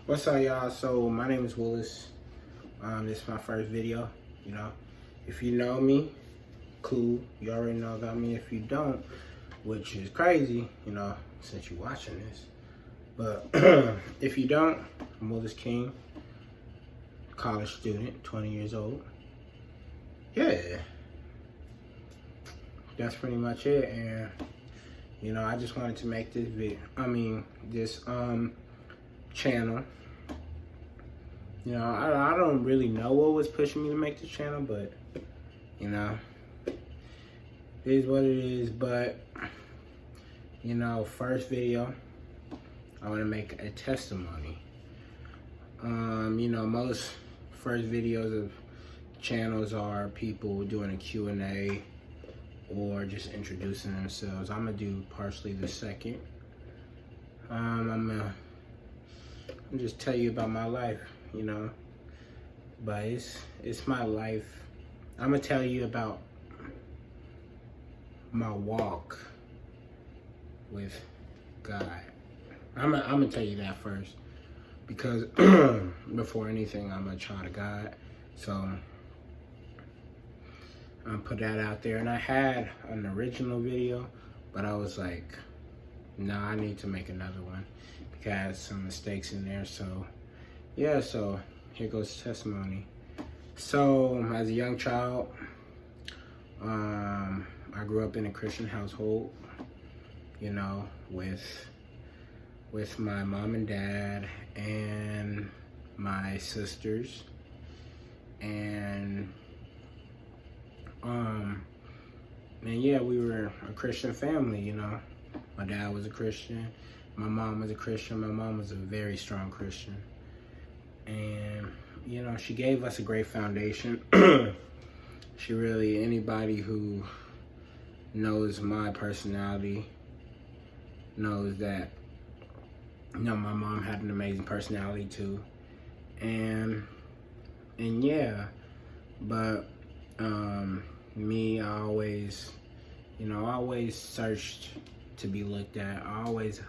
What's up, y'all? So my name is Willis. This is my first video. You know, if you know me, cool. You already know about me. If you don't, which is crazy, you know, since you're watching this. But if you don't, I'm Willis King, college student, 20 years old. Yeah, that's pretty much it. And you know, I just wanted to make this this channel. You know, I don't really know what was pushing me to make this channel, but you know, it is what it is. But you know, first video, I want to make a testimony. You know, most first videos of channels are people doing a Q&A or just introducing themselves. I'm gonna do partially the second. I'm gonna just tell you about my life, you know, but it's my life. I'm gonna tell you about my walk with God. I'm gonna tell you that first, because before anything, I'm a child of God. So I'm put that out there. And I had an original video, but I was like, no, I need to make another one because I had some mistakes in there. So yeah, so here goes testimony. So as a young child, I grew up in a Christian household, you know, with my mom and dad and my sisters. And yeah, we were a Christian family, you know. My dad was a Christian, my mom was a Christian. My mom was a very strong Christian. And, you know, she gave us a great foundation. She really, anybody who knows my personality knows that, you know, my mom had an amazing personality too. And yeah, but me, I always searched to be looked at. I always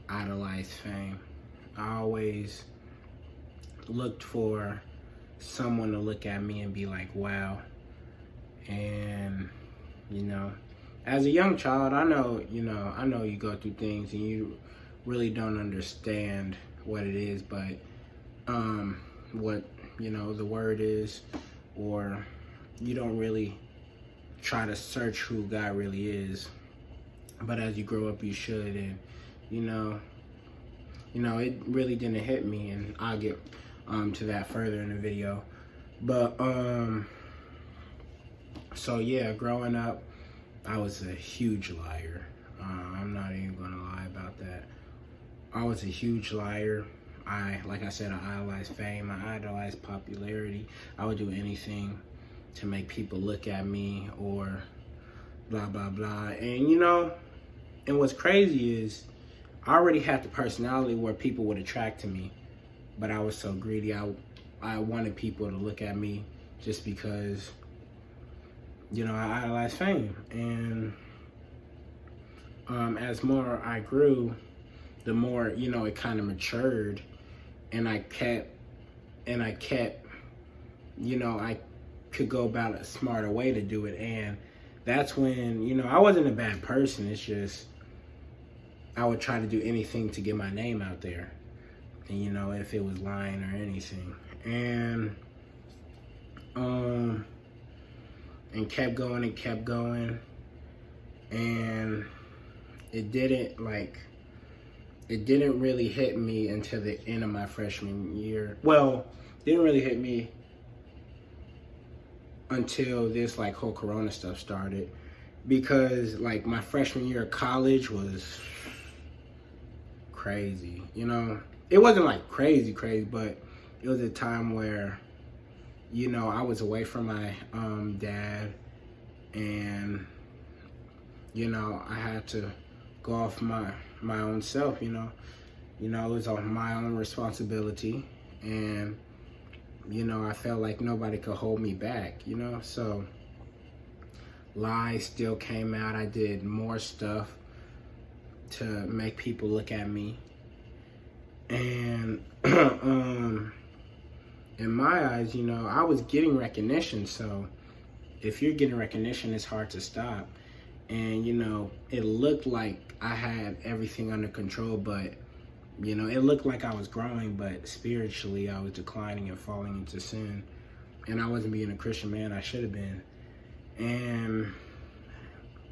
idolized fame. I always looked for someone to look at me and be like, wow. And, you know, as a young child, I know you go through things and you really don't understand what it is, but what, you know, the word is, or you don't really try to search who God really is. But as you grow up, you should. And you know, it really didn't hit me, and I'll get to that further in the video. But so yeah, growing up, I was a huge liar. I'm not even gonna lie about that. I was a huge liar. Like I said, I idolized fame. I idolized popularity. I would do anything to make people look at me or blah, blah, blah. And you know, and what's crazy is I already had the personality where people would attract to me, but I was so greedy. I wanted people to look at me just because, you know, I idolized fame. And as more I grew, the more, you know, it kind of matured, and I kept, you know, I could go about a smarter way to do it. And that's when, you know, I wasn't a bad person. It's just I would try to do anything to get my name out there, and you know, if it was lying or anything. And kept going and kept going, and it didn't really hit me until the end of my freshman year. Well, didn't really hit me until this like whole Corona stuff started, because like my freshman year of college was crazy. You know, it wasn't like crazy, but it was a time where, you know, I was away from my dad, and you know, I had to go off my own self. You know, it was on my own responsibility, and you know, I felt like nobody could hold me back, you know. So lies still came out. I did more stuff to make people look at me. And in my eyes, you know, I was getting recognition. So if you're getting recognition, it's hard to stop. And, you know, it looked like I had everything under control, but, you know, it looked like I was growing, but spiritually I was declining and falling into sin. And I wasn't being a Christian man I should have been.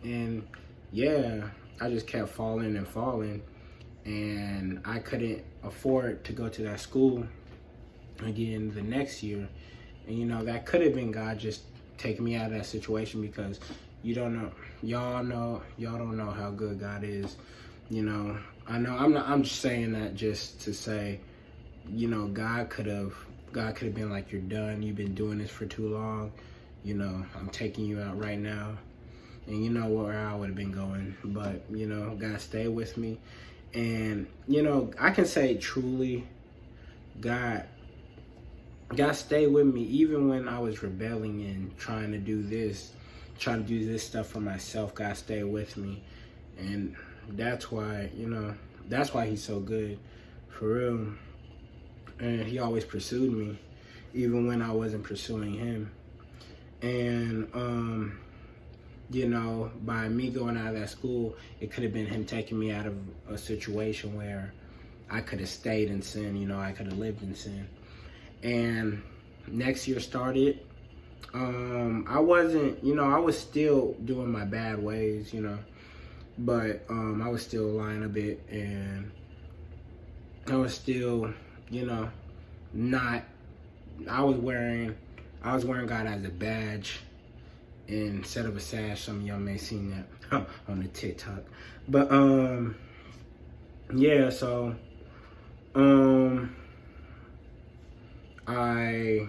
And yeah, I just kept falling and falling. And I couldn't afford to go to that school again the next year. And, you know, that could have been God just taking me out of that situation, because y'all don't know how good God is. You know, I know I'm just saying that just to say, you know, God could have been like, you're done. You've been doing this for too long. You know, I'm taking you out right now. And you know where I would have been going. But, you know, God stayed with me. And, you know, I can say truly, God stayed with me even when I was rebelling and trying to do this stuff for myself. God stayed with me. And that's why, you know, that's why he's so good, for real. And he always pursued me, even when I wasn't pursuing him. And, you know, by me going out of that school, it could have been him taking me out of a situation where I could have stayed in sin, you know, I could have lived in sin. And next year started, I wasn't, you know, I was still doing my bad ways, you know, but I was still lying a bit, and I was still, you know, I was wearing God as a badge instead of a sash. Some of y'all may have seen that on the TikTok. But yeah, so I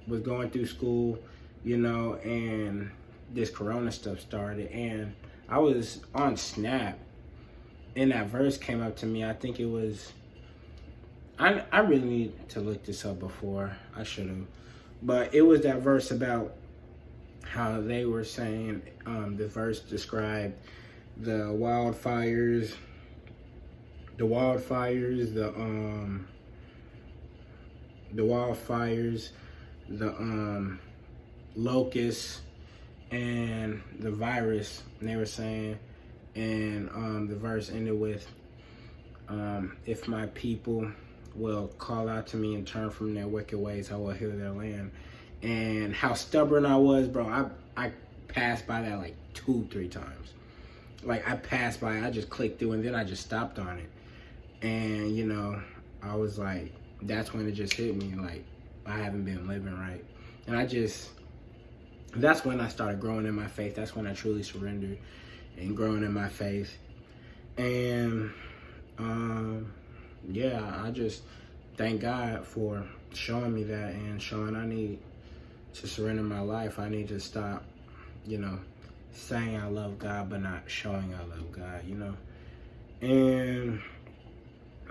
was going through school, you know, and this Corona stuff started, and I was on Snap, and that verse came up to me. I think it was, I really need to look this up before. I should have. But it was that verse about how they were saying, the verse described the wildfires, the locusts, and the virus. And they were saying, and the verse ended with, if my people will call out to me and turn from their wicked ways, I will heal their land. And how stubborn I was, bro. I passed by that like 2-3 times. Like, I passed by, I just clicked through, and then I just stopped on it. And, you know, I was like, that's when it just hit me, like, I haven't been living right. And that's when I started growing in my faith. That's when I truly surrendered and growing in my faith. And, yeah, I just thank God for showing me that, and showing I need to surrender my life. I need to stop, you know, saying I love God but not showing I love God, you know. And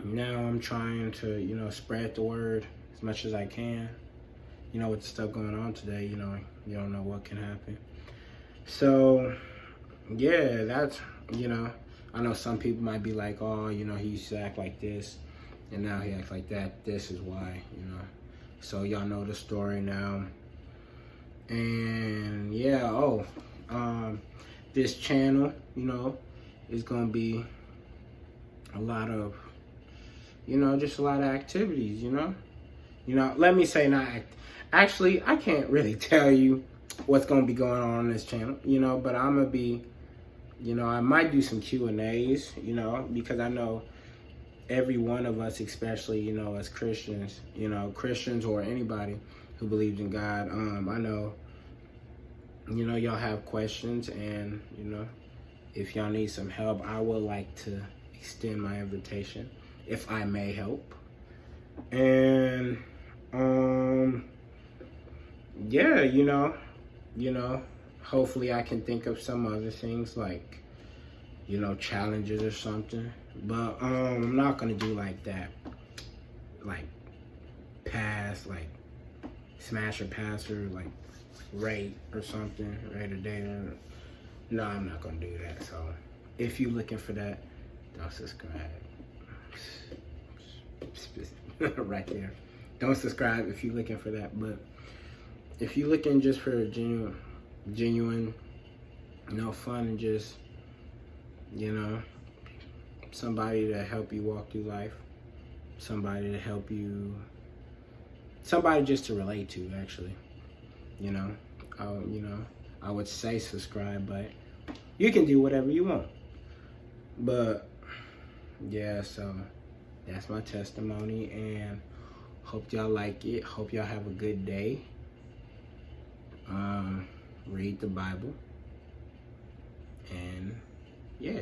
now I'm trying to, you know, spread the word as much as I can. You know, with the stuff going on today, you know, you don't know what can happen. So, yeah, that's, you know, I know some people might be like, oh, you know, he used to act like this, and now he acts like that. This is why, you know. So y'all know the story now. And yeah, this channel, you know, is gonna be a lot of, you know, just a lot of activities, you know. Let me say actually, I can't really tell you what's gonna be going on this channel, you know, but I'm gonna be, you know, I might do some Q&As, you know, because I know every one of us, especially, you know, as Christians, you know, Christians or anybody who believes in God, I know, you know, y'all have questions, and, you know, if y'all need some help, I would like to extend my invitation, if I may help. And, yeah, you know, hopefully I can think of some other things, like, you know, challenges or something. But I'm not gonna do like that, like pass, like smash or pass, or like rate or something, rate or data. No, I'm not gonna do that. So if you're looking for that, don't subscribe. right there. Don't subscribe if you're looking for that. But if you're looking just for genuine, fun and just, somebody to help you walk through life, somebody to help you, somebody just to relate to, actually, I would say subscribe, but you can do whatever you want. But yeah, so that's my testimony, and hope y'all like it. Hope y'all have a good day. Read the Bible, and yeah.